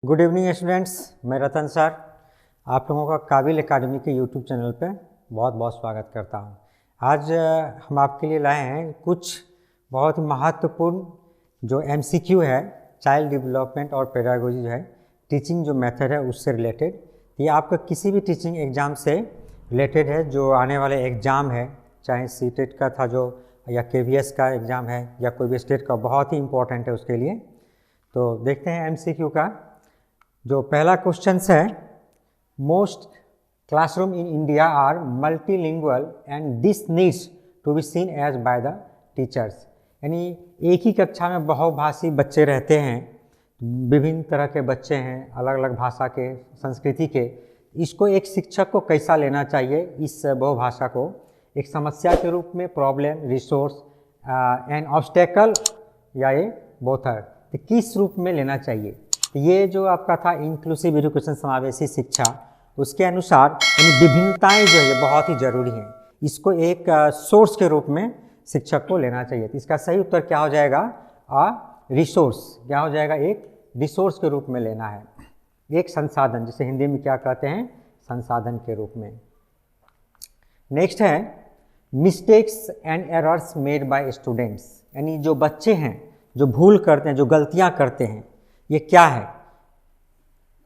Good evening students, मैं रतन sir आप लोगों का काबिल एकेडमी के यूट्यूब चैनल पे बहुत बहुत स्वागत करता हूं। आज हम आपके लिए लाए हैं कुछ बहुत महत्वपूर्ण जो एमसीक्यू है, चाइल्ड डेवलपमेंट और पेडागोजी जो है, टीचिंग जो मेथड है उससे रिलेटेड। ये आपका किसी भी टीचिंग एग्ज़ाम से रिलेटेड है। जो आने वाले एग्ज़ाम है, चाहे सीटेट का था जो या केवीएस का एग्ज़ाम है या कोई भी स्टेट का, बहुत ही इम्पोर्टेंट है उसके लिए। तो देखते हैं एमसीक्यू का। जो पहला क्वेश्चन है, most classroom in India are multilingual and this needs to be seen as by the teachers. यानी एक ही कक्षा में बहुभाषी बच्चे रहते हैं, विभिन्न तरह के बच्चे हैं, अलग अलग भाषा के, संस्कृति के। इसको एक शिक्षक को कैसा लेना चाहिए, इस बहुभाषा को एक समस्या के रूप में, प्रॉब्लम, रिसोर्स एंड ऑब्स्टेकल, या ये बोथर, तो किस रूप में लेना चाहिए। ये जो आपका था इंक्लूसिव एजुकेशन, समावेशी शिक्षा, उसके अनुसार यानी विभिन्नताएं जो है बहुत ही जरूरी हैं। इसको एक सोर्स के रूप में शिक्षक को लेना चाहिए। तो इसका सही उत्तर क्या हो जाएगा? रिसोर्स। क्या हो जाएगा? एक रिसोर्स के रूप में लेना है, एक संसाधन, जिसे हिंदी में क्या कहते हैं? संसाधन के रूप में। नेक्स्ट है mistakes and errors made by students. यानी जो बच्चे हैं जो भूल करते हैं, जो गलतियां करते हैं, ये क्या है?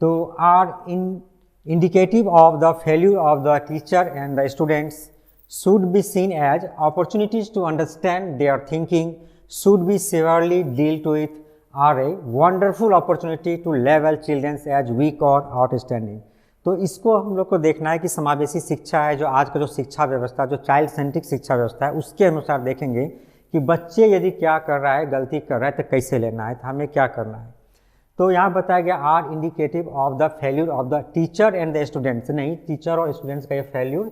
तो are indicative of the failure of the teacher and the students, should be seen as opportunities to understand their thinking, should be severely deal to it, are a wonderful opportunity to level childrens as weak और outstanding. तो इसको हम लोग को देखना है कि समावेशी शिक्षा है, जो आज का जो शिक्षा व्यवस्था, जो चाइल्ड सेंट्रिक शिक्षा व्यवस्था है, उसके अनुसार देखेंगे कि बच्चे यदि क्या कर रहा है, गलती कर रहा है, तो कैसे लेना है, तो हमें क्या करना है। तो यहाँ बताया गया are indicative of the failure of the teacher and the students. नहीं, टीचर और स्टूडेंट्स का ये फेल्यूर,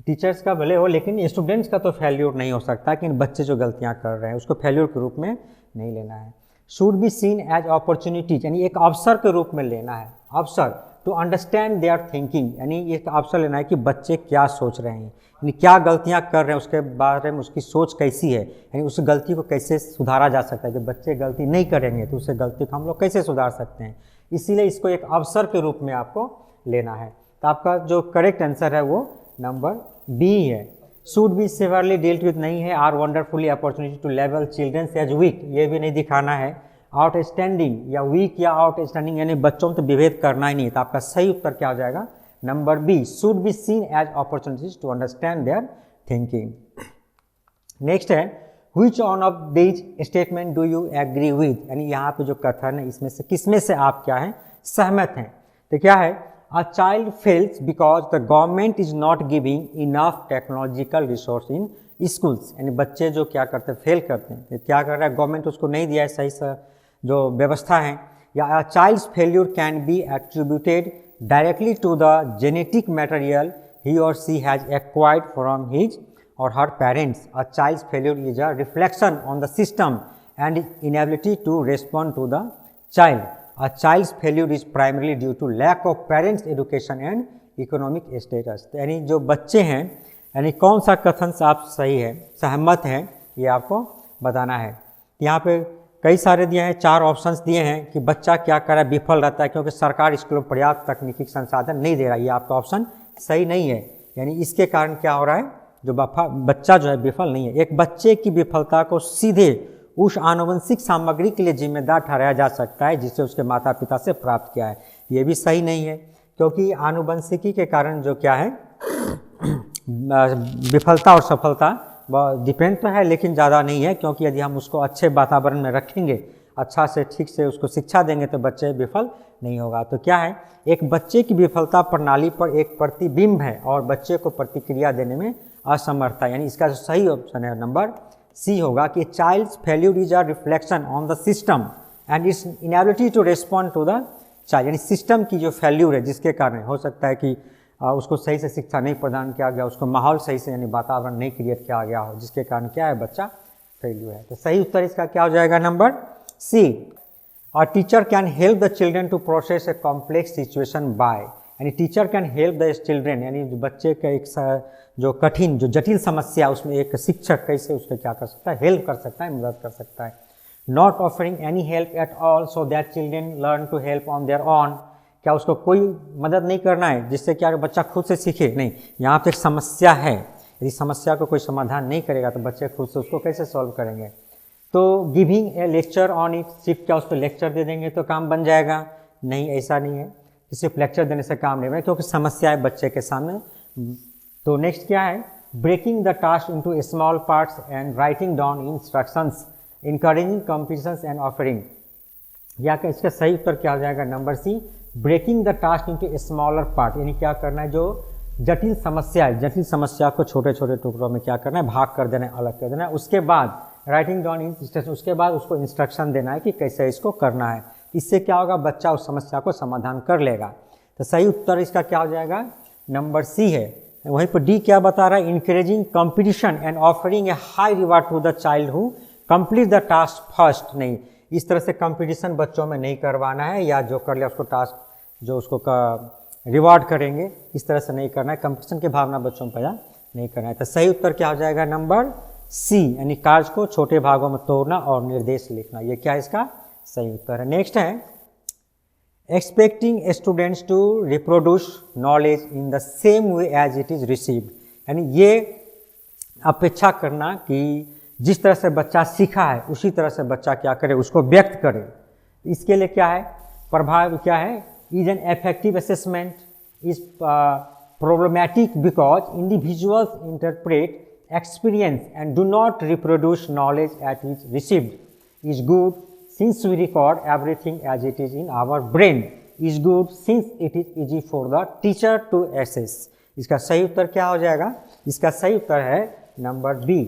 टीचर्स का भले हो लेकिन स्टूडेंट्स का तो फेल्यूर नहीं हो सकता, कि बच्चे जो गलतियाँ कर रहे हैं उसको फेल्यूर के रूप में नहीं लेना है। Should be seen as opportunities, यानी एक अवसर के रूप में लेना है, अवसर टू अंडरस्टैंड देयर थिंकिंग, यानी एक अवसर लेना है कि बच्चे क्या सोच रहे हैं, यानी क्या गलतियां कर रहे हैं, उसके बारे में उसकी सोच कैसी है, यानी उस गलती को कैसे सुधारा जा सकता है। जब बच्चे गलती नहीं करेंगे तो उस गलती को हम लोग कैसे सुधार सकते हैं। इसीलिए इसको एक अवसर के रूप में आपको लेना है। तो आपका जो करेक्ट आंसर है वो नंबर बी है। Should be severely dealt with नहीं है, are wonderfully opportunity to level childrens as weak, ये भी नहीं दिखाना है। आउटस्टैंडिंग या वीक या आउटस्टैंडिंग, यानी बच्चों में तो विभेद करना ही नहीं। तो आपका सही उत्तर क्या हो जाएगा? Number B, should be seen as opportunities to understand their thinking. Next है which one of these statement do you agree with, यानी यहाँ पे जो कथन है इसमें से किसमें से आप क्या है? सहमत हैं। तो क्या है? A child fails because the government is not giving enough technological resource in schools, यानी बच्चे जो क्या करते हैं, फेल करते हैं। तो क्या कर रहा है? गवर्नमेंट उसको नहीं दिया है सही जो व्यवस्था है। या child's failure can be attributed directly to the genetic material he or she has acquired from his or her parents. A child's failure is a reflection on the system and inability to respond to the child. A child's failure is primarily due to lack of parents education and economic status. यानी जो बच्चे हैं, यानी कौन सा कथन से आप सही है, सहमत हैं, ये आपको बताना है। यहाँ पे कई सारे दिए हैं, 4 ऑप्शंस दिए हैं कि बच्चा क्या कर रहा है, विफल रहता है क्योंकि सरकार स्कूलों में पर्याप्त तकनीकी संसाधन नहीं दे रहा है। ये आपका ऑप्शन सही नहीं है। यानी इसके कारण क्या हो रहा है, जो बच्चा जो है विफल नहीं है। एक बच्चे की विफलता को सीधे उस आनुवंशिक सामग्री के लिए जिम्मेदार ठहराया जा सकता है जिसे उसके माता पिता से प्राप्त किया है। ये भी सही नहीं है, क्योंकि आनुवंशिकी के कारण जो क्या है विफलता और सफलता डिपेंड तो है, लेकिन ज़्यादा नहीं है। क्योंकि यदि हम उसको अच्छे वातावरण में रखेंगे, अच्छा से ठीक से उसको शिक्षा देंगे, तो बच्चे विफल नहीं होगा। तो क्या है, एक बच्चे की विफलता प्रणाली पर एक प्रतिबिंब है और बच्चे को प्रतिक्रिया देने में असमर्थता, यानी इसका जो सही ऑप्शन है नंबर सी होगा कि child's failure is a reflection on the system and its inability to respond to the child. यानी सिस्टम की जो फेल्यूर है, जिसके कारण हो सकता है कि उसको सही से शिक्षा नहीं प्रदान किया गया, उसको माहौल सही से यानी वातावरण नहीं क्रिएट किया गया हो, जिसके कारण क्या है, बच्चा फेल्यूर है। तो सही उत्तर इसका क्या हो जाएगा? Number C. और teacher can help the children to process a complex situation by, यानी teacher can help the children, यानी बच्चे का एक जो कठिन, जो जटिल समस्या, उसमें एक शिक्षक कैसे उसको क्या कर सकता है, हेल्प कर सकता है, मदद कर सकता है। Not offering any help at all so that children learn to help on their on, क्या उसको कोई मदद नहीं करना है जिससे क्या बच्चा खुद से सीखे, नहीं, यहाँ पे एक समस्या है, यदि समस्या को कोई समाधान नहीं करेगा तो बच्चे खुद से उसको कैसे सॉल्व करेंगे। तो giving a lecture on it, सिर्फ क्या उसको लेक्चर दे देंगे तो काम बन जाएगा, नहीं, ऐसा नहीं है कि सिर्फ लेक्चर देने से काम नहीं बनेगा, क्योंकि समस्या है बच्चे के सामने। तो नेक्स्ट क्या है, breaking the task into small parts and writing down instructions, encouraging competitions and offering, या कि इसका सही उत्तर क्या हो जाएगा, number C, breaking the task into smaller part, यानी क्या करना है, जो जटिल समस्या है, जटिल समस्या को छोटे छोटे टुकड़ों में क्या करना है, भाग कर देना है, अलग कर देना है। उसके बाद राइटिंग डाउन इंस्ट्रक्शन, उसके बाद उसको इंस्ट्रक्शन देना है कि कैसे इसको करना है। इससे क्या होगा, बच्चा उस समस्या को समाधान कर लेगा। तो सही उत्तर इसका क्या हो जाएगा, नंबर सी है। वहीं पर डी क्या बता रहा है, encouraging competition and offering a high reward to the child who complete the task first, नहीं, इस तरह से कंपटीशन बच्चों में नहीं करवाना है, या जो कर लिया उसको टास्क जो उसको रिवार्ड करेंगे इस तरह से नहीं करना है, कंपटीशन की भावना बच्चों में पैदा नहीं करना है। तो सही उत्तर क्या हो जाएगा, नंबर सी, यानी कार्य को छोटे भागों में तोड़ना और निर्देश लिखना, ये क्या इसका सही उत्तर है। नेक्स्ट है, expecting students to reproduce knowledge in the same way as it is received, यानी ये अपेक्षा करना कि जिस तरह से बच्चा सीखा है उसी तरह से बच्चा क्या करे, उसको व्यक्त करे। इसके लिए क्या है, प्रभाव क्या है, is an effective assessment is problematic because individuals interpret experience and do not reproduce knowledge as it is received, is good since we record everything as it is in our brain, is good since it is easy for the teacher to assess। इसका सही उत्तर क्या हो जाएगा, इसका सही उत्तर है नंबर बी,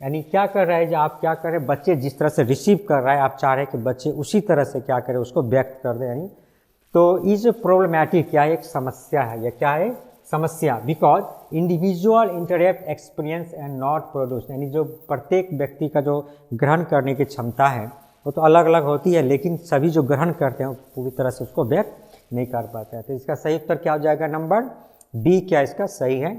यानी क्या कर रहे हैं, जो आप क्या कर रहे हैं, बच्चे जिस तरह से रिसीव कर रहा है आप चाह रहे हैं कि बच्चे उसी तरह से क्या करें, उसको व्यक्त कर दें, यानी तो इज प्रॉब्लमैटिक, क्या एक समस्या है, यह क्या है समस्या, because individual interact experience and not produce, यानी जो प्रत्येक व्यक्ति का जो ग्रहण करने की क्षमता है वो तो अलग अलग होती है, लेकिन सभी जो ग्रहण करते हैं पूरी तरह से उसको व्यक्त नहीं कर पाते हैं। तो इसका सही उत्तर क्या हो जाएगा, नंबर बी, क्या इसका सही है।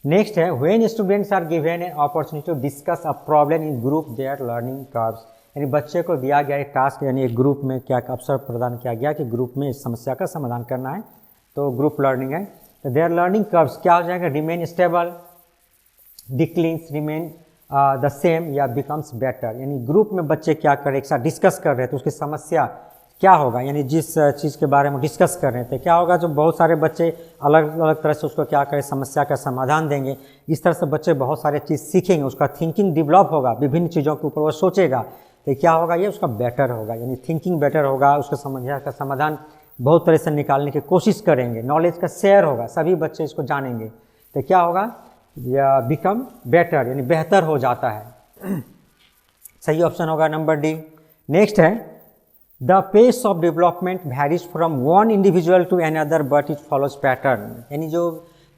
नेक्स्ट है, when students are given an opportunity to discuss a problem in group they are learning curves, यानी बच्चे को दिया गया एक टास्क, यानी एक ग्रुप में क्या अवसर प्रदान किया गया कि ग्रुप में इस समस्या का समाधान करना है, तो ग्रुप लर्निंग है। तो देयर लर्निंग कर्व्स क्या हो जाएगा, remain stable, declines, remain the same, या बिकम्स बेटर, यानी ग्रुप में बच्चे क्या कर रहे हैं, एक साथ डिस्कस कर रहे हैं तो उसकी समस्या क्या होगा, यानी जिस चीज़ के बारे में डिस्कस कर रहे थे क्या होगा, जो बहुत सारे बच्चे अलग अलग तरह से उसको क्या करें, समस्या का समाधान देंगे, इस तरह से बच्चे बहुत सारे चीज़ सीखेंगे, उसका थिंकिंग डेवलप होगा, विभिन्न चीज़ों के ऊपर वो सोचेगा, तो क्या होगा, ये उसका बेटर होगा, यानी थिंकिंग बेटर होगा, उसका समस्या का समाधान बहुत तरह से निकालने की कोशिश करेंगे, नॉलेज का शेयर होगा, सभी बच्चे इसको जानेंगे, तो क्या होगा, या बिकम बेटर, यानी बेहतर हो जाता है। सही ऑप्शन होगा नंबर डी। नेक्स्ट है, the pace of development varies from one individual to another but it follows pattern, यानी जो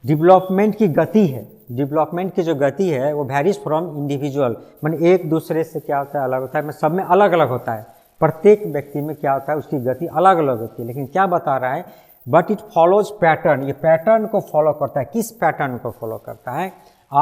डेवलपमेंट की गति है, डेवलपमेंट की जो गति है वो वैरीज फ्रॉम इंडिविजुअल, माने एक दूसरे से क्या होता है, अलग होता है, सब में अलग अलग होता है, प्रत्येक व्यक्ति में क्या होता है, उसकी गति अलग अलग होती है, लेकिन क्या बता रहा है, बट इट फॉलोज पैटर्न, ये पैटर्न को फॉलो करता है, किस पैटर्न को फॉलो करता है,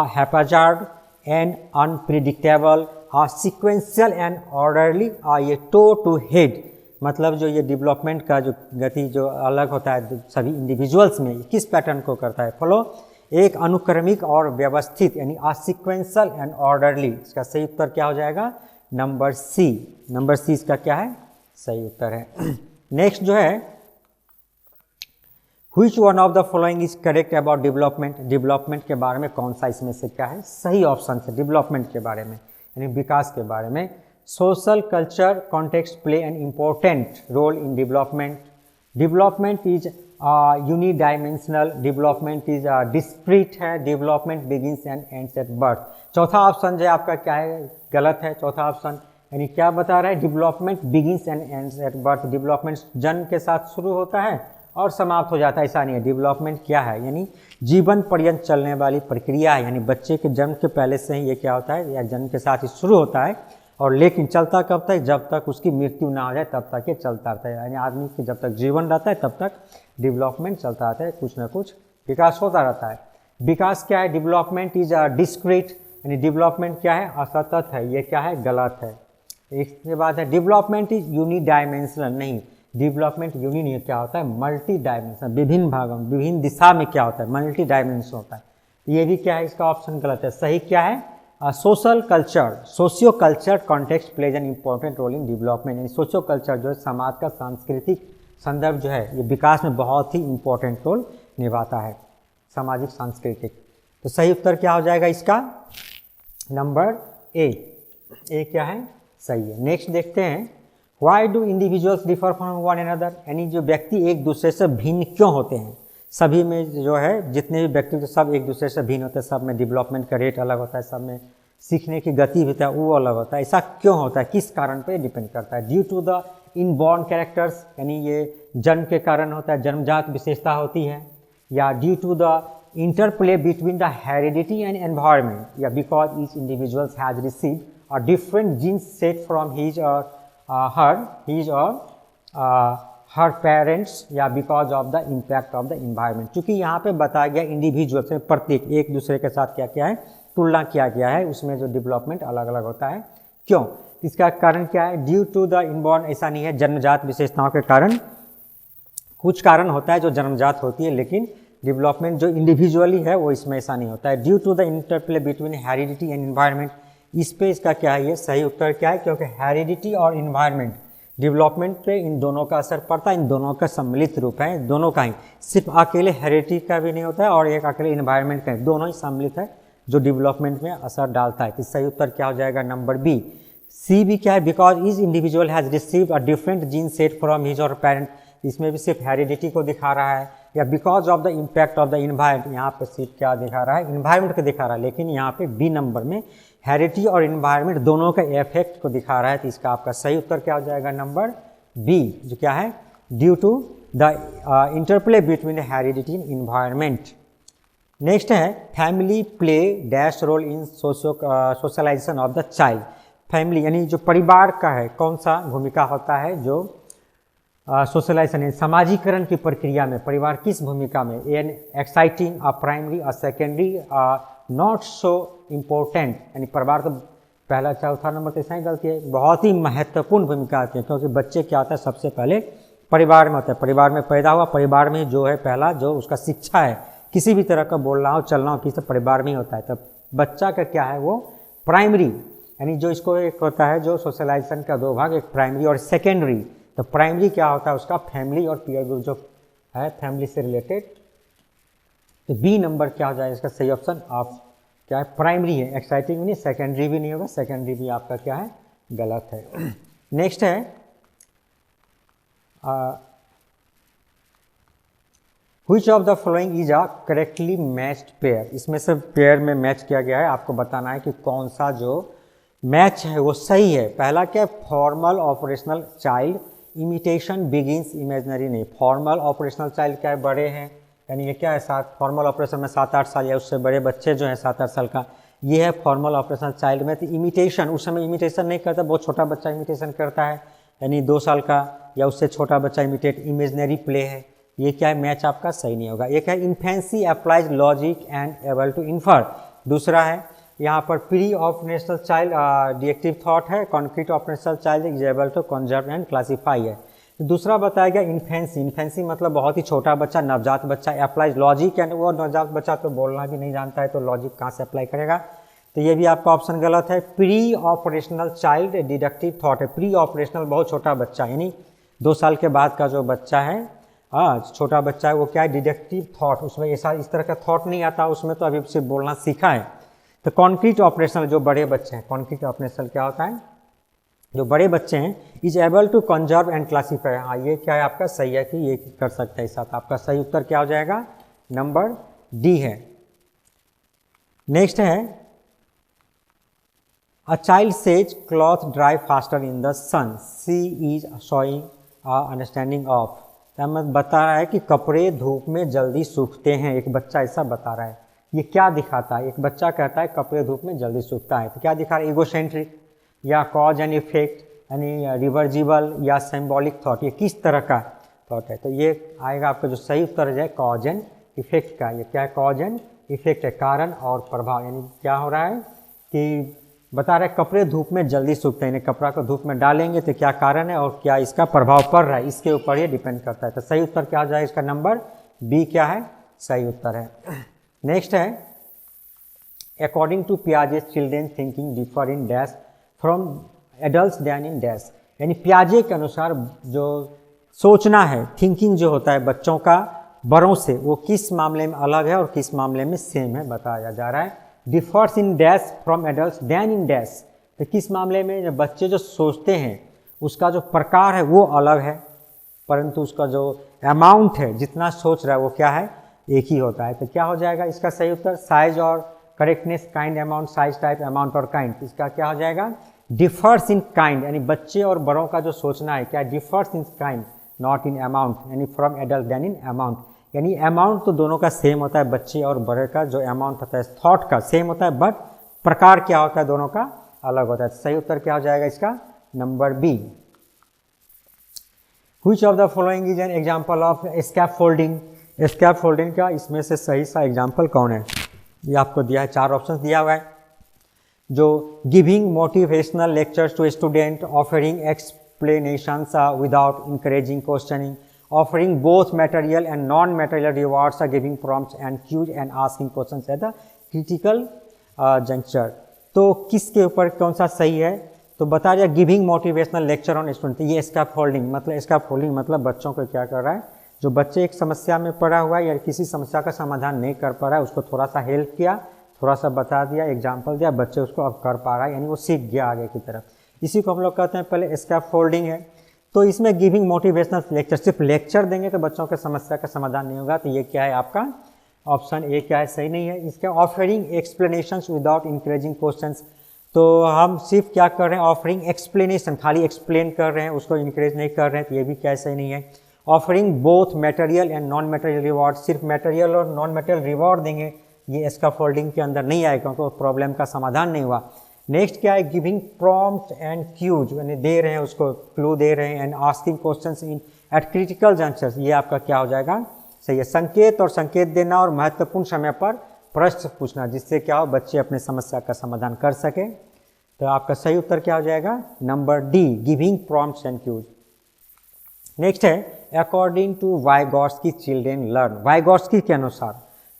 haphazard and unpredictable, sequential and orderly, ये टो टू हेड, मतलब जो ये डेवलपमेंट का जो गति जो अलग होता है सभी इंडिविजुअल्स में, किस पैटर्न को करता है, फॉलो, एक अनुक्रमिक और व्यवस्थित, यानी सीक्वेंशियल एंड ऑर्डरली। इसका सही उत्तर क्या हो जाएगा, नंबर सी, नंबर सी इसका क्या है, सही उत्तर है। नेक्स्ट जो है, which one of the following is correct about development, development के बारे में कौन सा इसमें से क्या है सही ऑप्शन है, डेवलपमेंट के बारे में, यानी विकास के बारे में। Social culture context play an important role in development, development is unidimensional, development is discrete है, development begins and ends at birth. चौथा ऑप्शन जो आपका क्या है, गलत है, चौथा ऑप्शन, यानी क्या बता रहा है, development begins and ends at birth, development जन्म के साथ शुरू होता है और समाप्त हो जाता है, ऐसा नहीं है। डेवलपमेंट क्या है, यानी जीवन पर्यंत चलने वाली प्रक्रिया है, यानी बच्चे के जन्म के पहले से ही ये क्या होता है, या जन्म के साथ ही शुरू होता है, और लेकिन चलता कब तक, जब तक उसकी मृत्यु ना हो जाए तब तक ये चलता रहता है, यानी आदमी के जब तक जीवन रहता है तब तक डेवलपमेंट चलता रहता है, कुछ ना कुछ विकास होता रहता है। विकास क्या है, डेवलपमेंट इज डिस्क्रीट, यानी डेवलपमेंट क्या है, असतत है, ये क्या है, गलत है, इसके बाद है डेवलपमेंट इज यूनिडायमेंशनल, नहीं, डेवलपमेंट यूनि नहीं, क्या होता है मल्टी डायमेंशनल, विभिन्न भागों में विभिन्न दिशा में क्या होता है मल्टी डायमेंशन होता है। ये भी क्या है, इसका ऑप्शन गलत है। सही क्या है, social culture, socio culture context plays an important role in development, यानी सोशियो कल्चर जो है समाज का सांस्कृतिक संदर्भ जो है ये विकास में बहुत ही इंपॉर्टेंट रोल निभाता है, सामाजिक सांस्कृतिक। तो सही उत्तर क्या हो जाएगा इसका, नंबर ए क्या है, सही है। नेक्स्ट देखते हैं, why do individuals differ from one another, यानी जो व्यक्ति एक दूसरे से भिन्न क्यों होते हैं। सभी में जो है जितने भी व्यक्ति तो सब एक दूसरे से भिन्न होते हैं, सब में डेवलपमेंट का रेट अलग होता है, सब में सीखने की गति होता है वो अलग होता है। ऐसा क्यों होता है, किस कारण पे डिपेंड करता है। Due to the inborn characters, यानी ये जन्म के कारण होता है, जन्मजात विशेषता होती है, या due to the interplay between the heredity and environment, या because each individuals has received a different gene set from his or her parents, या because of the impact of the environment. क्योंकि यहाँ पे बताया गया इंडिविजुअल्स में प्रत्येक एक दूसरे के साथ क्या क्या है तुलना किया गया है, उसमें जो डेवलपमेंट अलग अलग होता है। क्यों, इसका कारण क्या है, ड्यू टू द इनबॉर्न, ऐसा नहीं है जन्मजात विशेषताओं के कारण, कुछ कारण होता है जो जन्मजात होती है, लेकिन डेवलपमेंट जो इंडिविजुअली है वो इसमें ऐसा नहीं होता है। Due to the interplay between heredity and environment, इस पे इसका क्या है, ये सही उत्तर क्या है, क्योंकि हेरिडिटी और इन्वायरमेंट डेवलपमेंट पे इन दोनों का असर पड़ता है, इन दोनों का सम्मिलित रूप है, दोनों का ही, सिर्फ अकेले हेरिडिटी का भी नहीं होता है और एक अकेले इन्वायरमेंट का, दोनों ही सम्मिलित है जो डेवलपमेंट में असर डालता है। तो सही उत्तर क्या हो जाएगा, नंबर बी। सी भी क्या है, because each individual has received a different gene set from his और पेरेंट, इसमें भी सिर्फ हेरिडिटी को दिखा रहा है, या because of the impact of the environment, यहाँ पे सिर्फ क्या दिखा रहा है, इन्वायरमेंट को दिखा रहा है, लेकिन यहाँ पे बी नंबर में हेरिडिटी और इन्वायरमेंट दोनों का इफेक्ट को दिखा रहा है। तो इसका आपका सही उत्तर क्या हो जाएगा, नंबर बी, जो क्या है due to the interplay between heredity and environment. Next है, family play dash role in socialization of the child. Family यानी जो परिवार का है कौन सा भूमिका होता है, जो सोशलाइजेशन समाजीकरण की प्रक्रिया में परिवार किस भूमिका में, an exciting, a primary, a secondary, not so important, यानी परिवार तो पहला चौथा नंबर तो ऐसा ही गलती है, बहुत ही महत्वपूर्ण भूमिका आती है, क्योंकि बच्चे क्या होता है सबसे पहले परिवार में होता है, परिवार में पैदा हुआ, परिवार में जो है पहला जो उसका शिक्षा है, किसी भी तरह का बोलना हो चलना हो किसी परिवार में ही होता है। तब बच्चा का क्या है वो प्राइमरी, यानी जो इसको एक होता है जो सोशलाइजेशन का दो भाग, एक प्राइमरी और सेकेंडरी। तो प्राइमरी क्या होता है उसका फैमिली और पीयर ग्रुप जो है फैमिली से रिलेटेड। तो बी नंबर क्या हो जाएगा इसका सही ऑप्शन, आप क्या है प्राइमरी है, एक्साइटिंग भी नहीं, सेकेंडरी भी नहीं होगा, सेकेंडरी भी आपका क्या है गलत है। नेक्स्ट है which of the following is a correctly matched pair, इसमें से पेयर में मैच किया गया है, आपको बताना है कि कौन सा जो मैच है वो सही है। पहला क्या है, formal operational child imitation begins imaginary, नहीं, फॉर्मल ऑपरेशनल चाइल्ड क्या है बड़े हैं, यानी ये क्या है फॉर्मल ऑपरेशन में 7-8 साल या उससे बड़े बच्चे जो हैं 7-8 साल का, ये है फॉर्मल ऑपरेशनल चाइल्ड में। तो इमिटेशन उस समय इमिटेशन नहीं करता, बहुत छोटा बच्चा इमिटेशन करता है, यानी 2 साल का या उससे छोटा बच्चा इमिटेट, इमेजनरी प्ले है, ये क्या है मैच आपका सही नहीं होगा। एक है infancy applies logic and able to infer, दूसरा है यहाँ पर pre operational child deductive thought है, concrete operational child is able to conserve and classify है। दूसरा बताया गया इन्फेंसी, इन्फेंसी मतलब बहुत ही छोटा बच्चा, नवजात बच्चा, अप्लाइज लॉजिक एंड वो नवजात बच्चा तो बोलना भी नहीं जानता है तो लॉजिक कहाँ से अप्लाई करेगा, तो ये भी आपका ऑप्शन गलत है। Pre operational child deductive thought है, प्री ऑपरेशनल बहुत छोटा बच्चा यानी 2 साल के बाद का जो बच्चा है, छोटा बच्चा है वो क्या है डिडक्टिव थॉट, उसमें ऐसा इस तरह का थॉट नहीं आता, उसमें तो अभी सिर्फ बोलना सीखा है। तो कॉन्क्रीट ऑपरेशनल जो बड़े बच्चे हैं, कॉन्क्रीट ऑपरेशनल क्या होता है जो बड़े बच्चे हैं, is able to conserve and classify, हाँ ये क्या है आपका सही है कि ये कर सकता है साथ, आपका सही उत्तर क्या हो जाएगा नंबर डी है। नेक्स्ट है a child says cloth dry faster in the sun, she is showing understanding of, मैं बता रहा है कि कपड़े धूप में जल्दी सूखते हैं, एक बच्चा ऐसा बता रहा है, ये क्या दिखाता है, एक बच्चा कहता है कपड़े धूप में जल्दी सूखता है, तो क्या दिखा रहा है ईगोसेंट्रिक या कॉज एंड इफेक्ट यानी रिवर्जिबल या सिंबॉलिक थॉट, ये किस तरह का थॉट है, तो ये आएगा आपका जो सही उत्तर है कॉज एंड इफेक्ट का। ये क्या है कॉज एंड इफेक्ट है, कारण और प्रभाव, यानी क्या हो रहा है कि बता रहे कपड़े धूप में जल्दी सूखते हैं, यानी कपड़ा को धूप में डालेंगे तो क्या कारण है और क्या इसका प्रभाव पड़ रहा है, इसके ऊपर ये डिपेंड करता है। तो सही उत्तर क्या हो जाएगा, इसका नंबर बी क्या है, सही उत्तर है। नेक्स्ट है, अकॉर्डिंग टू पियाजे children thinking differ in dash from adult than in dash, यानी पियाजे के अनुसार जो सोचना है, थिंकिंग जो होता है बच्चों का बड़ों से, वो किस मामले में अलग है और किस मामले में सेम है बताया जा रहा है। Differs in dash from adult than in dash, तो किस मामले में जब बच्चे जो सोचते हैं उसका जो प्रकार है वो अलग है, परंतु उसका जो अमाउंट है, जितना सोच रहा है वो क्या है, एक ही होता है। तो क्या हो जाएगा इसका सही उत्तर, साइज और correctness, kind amount, size type amount और काइंड, इसका क्या हो जाएगा, डिफर्स इन काइंड, यानी बच्चे और बड़ों का जो सोचना है क्या differs in kind not in amount, यानी from adult than in amount, यानी अमाउंट तो दोनों का सेम होता है, बच्चे और बड़े का जो अमाउंट होता है थॉट का सेम होता है, बट प्रकार क्या होता है दोनों का अलग होता है। सही उत्तर क्या हो जाएगा इसका, number B. Which of the following is an example of scaffolding, scaffolding का इसमें से सही सा एग्जांपल कौन है, ये आपको दिया है, 4 ऑप्शन दिया हुआ है। जो giving motivational lectures to student, offering explanations without encouraging questioning, offering both material and non-material rewards, giving prompts and cues and asking questions at the critical juncture। तो किसके ऊपर कौन सा सही है, तो बता दिया giving motivational lecture on student, ये स्कैफोल्डिंग मतलब, स्कैफोल्डिंग मतलब बच्चों को क्या कर रहा है, जो बच्चे एक समस्या में पड़ा हुआ है या किसी समस्या का समाधान नहीं कर पा रहा है उसको थोड़ा सा हेल्प किया, थोड़ा सा बता दिया, एग्जाम्पल दिया, बच्चे उसको अब कर पा रहा है, यानी वो सीख गया आगे की तरफ, इसी को हम लोग कहते हैं पहले स्कैफोल्डिंग है। तो इसमें गिविंग मोटिवेशनल लेक्चर, सिर्फ लेक्चर देंगे तो बच्चों के समस्या का समाधान नहीं होगा, तो ये क्या है आपका ऑप्शन ए क्या है, सही नहीं है। इसके offering explanations without encouraging questions, तो हम सिर्फ क्या कर रहे हैं, ऑफरिंग एक्सप्लेनेशन, खाली एक्सप्लेन कर रहे हैं, उसको इंकरेज नहीं कर रहे हैं, तो ये भी क्या है, सही नहीं है। Offering both material and non material reward, सिर्फ मटेरियल और नॉन मटेरियल रिवॉर्ड देंगे, ये स्कैफोल्डिंग के अंदर नहीं आएगा क्योंकि प्रॉब्लम का समाधान नहीं हुआ। नेक्स्ट क्या है, गिविंग प्रॉम्प्ट एंड क्यूज, यानी दे रहे हैं उसको क्लू दे रहे हैं, and asking questions in eight critical junctions, ये आपका क्या हो जाएगा, सही है। संकेत और संकेत देना और महत्वपूर्ण समय पर प्रश्न पूछना, जिससे क्या हो बच्चे अपने समस्या का समाधान कर सके, तो आपका सही उत्तर क्या हो जाएगा, number D, giving prompts and cues. Next है, according to Vygotsky children learn, Vygotsky के अनुसार,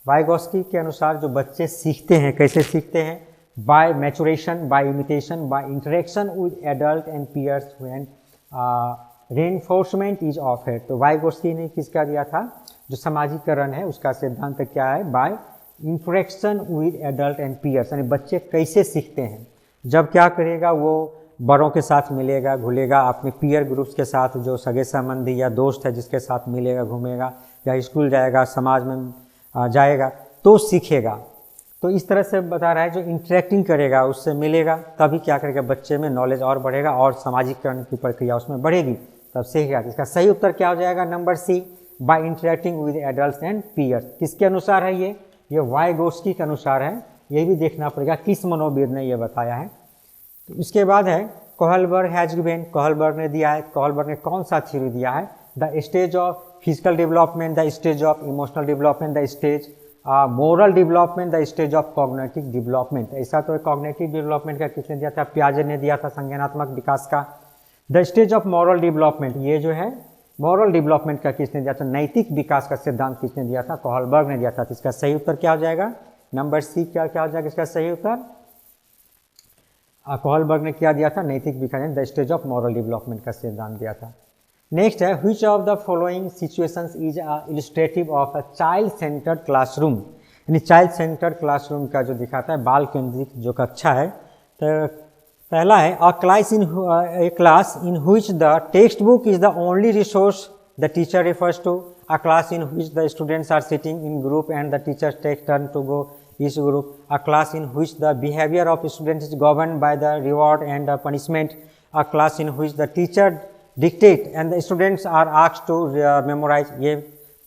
वाइगॉट्स्की के अनुसार जो बच्चे सीखते हैं कैसे सीखते हैं, by maturation, by imitation, by interaction with adult and peers when reinforcement is offered। तो वाइगोट्स्की ने किसका दिया था, जो सामाजिकरण है उसका सिद्धांत क्या है, by interaction with adult and peers, यानी बच्चे कैसे सीखते हैं, जब क्या करेगा वो बड़ों के साथ मिलेगा घुलेगा, अपने पीयर ग्रुप्स के साथ जो सगे संबंधी या दोस्त है जिसके साथ मिलेगा घूमेगा या स्कूल जाएगा, समाज में जाएगा तो सीखेगा। तो इस तरह से बता रहा है, जो इंटरेक्टिंग करेगा उससे मिलेगा तभी क्या करेगा, बच्चे में नॉलेज और बढ़ेगा और सामाजिकरण की प्रक्रिया उसमें बढ़ेगी, तब सीखेगा। इसका सही उत्तर क्या हो जाएगा, number C, by interacting with adults and peers. किसके अनुसार है ये वाइगोट्स्की के अनुसार है, ये भी देखना पड़ेगा किस मनोविद ने ये बताया है। तो इसके बाद है कोहलबर्ग हैज गिवन, कोहलबर्ग ने दिया है, कोहलबर्ग ने कौन सा थ्योरी दिया है, the stage of physical development, the stage of emotional development, the stage moral development, the stage of cognitive development. ऐसा तो कॉग्निटिव डेवलपमेंट का किसने दिया था, पियाजे ने दिया था, संज्ञानात्मक विकास का। The stage of moral development, ये जो है मॉरल डेवलपमेंट का किसने दिया था, नैतिक विकास का सिद्धांत किसने दिया था, कोहलबर्ग ने दिया था। तो इसका सही उत्तर क्या हो जाएगा, नंबर सी क्या हो जाएगा इसका सही उत्तर, कोहलबर्ग ने क्या दिया था, नैतिक विकास, the stage of moral development का सिद्धांत दिया था। नेक्स्ट है, which of the following situations is illustrative of a child centered classroom, यानी चाइल्ड सेंटर्ड क्लासरूम का जो दिखाता है बाल केंद्रित जो कक्षा है। तो पहला है, a class in which the text book is the only resource the teacher refers to, a class in which the students are sitting in group and the teacher take turn to go each group, a class in which the behaviour of students is govern by the reward and the punishment, a class in which the teacher dictate and the students are asked to memorise. ये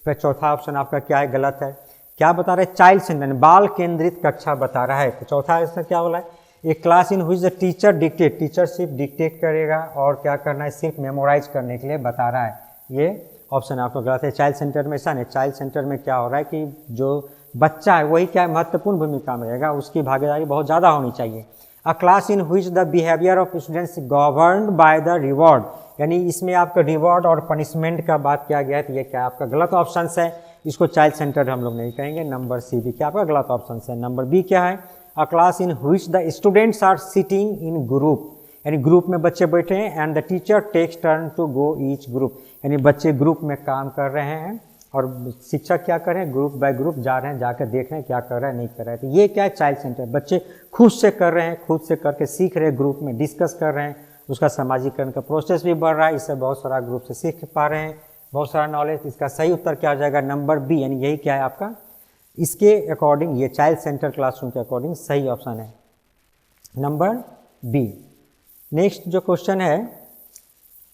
चौथा option आपका क्या है, गलत है। क्या बता रहे, चाइल्ड सेंटर, बाल केंद्रित कक्षा बता रहा है। तो चौथा इसमें क्या बोला है, एक class in which the teacher dictate, teacher सिर्फ डिक्टेट करेगा और क्या करना है, सिर्फ मेमोराइज करने के लिए बता रहा है। ये ऑप्शन आपको गलत है। चाइल्ड सेंटर में ऐसा नहीं, चाइल्ड सेंटर में क्या हो रहा है कि जो बच्चा है वही क्या महत्वपूर्ण भूमिका में रहेगा, उसकी भागीदारी बहुत ज़्यादा होनी चाहिए। अ class in which the behaviour of students governed bye the reward, यानी इसमें आपका रिवॉर्ड और पनिशमेंट का बात किया गया है, तो ये क्या आपका गलत ऑप्शन है, इसको चाइल्ड सेंटर हम लोग नहीं कहेंगे। नंबर सी भी क्या आपका गलत ऑप्शन है। नंबर बी क्या है, a class in which the students are sitting in group, यानी ग्रुप में बच्चे बैठे हैं and the teacher takes turn to go each group, यानी बच्चे ग्रुप में काम कर रहे हैं और शिक्षक क्या कर रहे हैं, ग्रुप बाय ग्रुप जा रहे हैं, जाकर देख रहे हैं क्या कर रहा है नहीं कर रहा है। तो ये क्या है, चाइल्ड सेंटर, बच्चे खुद से कर रहे हैं, खुद से करके सीख रहे हैं, ग्रुप में डिस्कस कर रहे हैं, उसका सामाजिकरण का प्रोसेस भी बढ़ रहा है, इससे बहुत सारा ग्रुप से सीख पा रहे हैं, बहुत सारा नॉलेज। इसका सही उत्तर क्या हो जाएगा, नंबर बी, यानी यही क्या है आपका, इसके अकॉर्डिंग ये चाइल्ड सेंटर क्लासरूम के अकॉर्डिंग सही ऑप्शन है नंबर बी। नेक्स्ट जो क्वेश्चन है,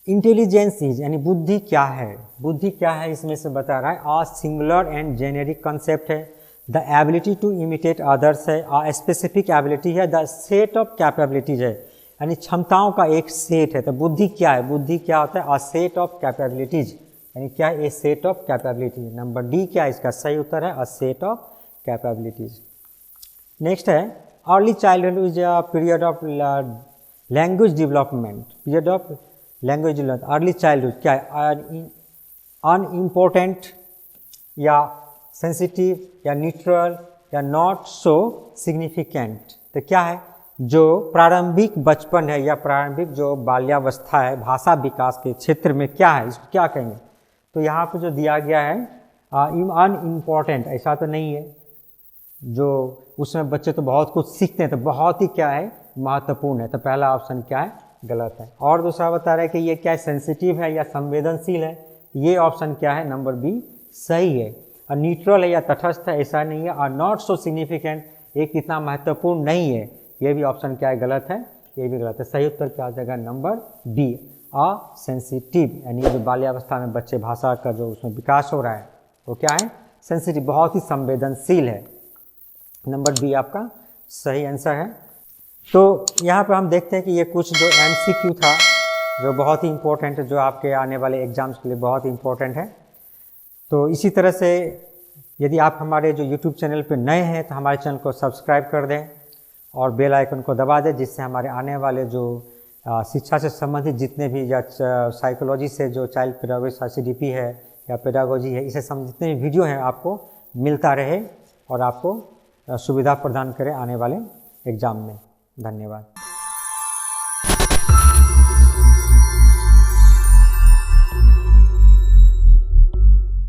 इंटेलिजेंस इज, यानी बुद्धि क्या है, बुद्धि क्या है इसमें से बता रहा है, a singular and generic concept है, the ability to imitate others है, आ स्पेसिफिक एबिलिटी है, द सेट ऑफ कैपेबिलिटीज है, यानी क्षमताओं का एक सेट है। तो बुद्धि क्या है, बुद्धि क्या होता है, आ सेट ऑफ कैपेबिलिटीज, यानी क्या है, a set of capabilities. Number D क्या है इसका सही उत्तर है, a set of capabilities. Next है, early childhood is a period of language development, period of language development, early childhood क्या है, अनइम्पोर्टेंट या सेंसिटिव या न्यूट्रल या नॉट सो सिग्निफिकेंट। तो क्या है, जो प्रारंभिक बचपन है या प्रारंभिक जो बाल्यावस्था है भाषा विकास के क्षेत्र में क्या है, इसको क्या कहेंगे। तो यहाँ पे जो दिया गया है अनइम्पोर्टेंट, ऐसा तो नहीं है, जो उसमें बच्चे तो बहुत कुछ सीखते हैं, तो बहुत ही क्या है महत्वपूर्ण है, तो पहला ऑप्शन क्या है गलत है। और दूसरा बता रहा है कि ये क्या है, सेंसिटिव है या संवेदनशील है, ये ऑप्शन क्या है नंबर बी सही है। और न्यूट्रल है या तटस्थ है, ऐसा नहीं है। और नॉट सो सिग्निफिकेंट, एक इतना महत्वपूर्ण नहीं है, ये भी ऑप्शन क्या है गलत है, ये भी गलत है। सही उत्तर क्या हो जाएगा नंबर बी, असेंसिटिव, यानी जो बाल्यावस्था में बच्चे भाषा का जो उसमें विकास हो रहा है वो क्या है सेंसिटिव, बहुत ही संवेदनशील है। नंबर बी आपका सही आंसर है। तो यहाँ पर हम देखते हैं कि ये कुछ जो MCQ था जो बहुत ही इम्पोर्टेंट है, जो आपके आने वाले एग्जाम्स के लिए बहुत ही इम्पोर्टेंट है। तो इसी तरह से यदि आप हमारे जो YouTube चैनल पर नए हैं तो हमारे चैनल को सब्सक्राइब कर दें और बेल आइकन को दबा दें, जिससे हमारे आने वाले जो शिक्षा से संबंधित जितने भी या साइकोलॉजी से जो चाइल्ड पेडागोजी CDP है या पेडागोजी है, इससे संबंधित जितने भी वीडियो हैं आपको मिलता रहे और आपको सुविधा प्रदान करे आने वाले एग्ज़ाम में। धन्यवाद।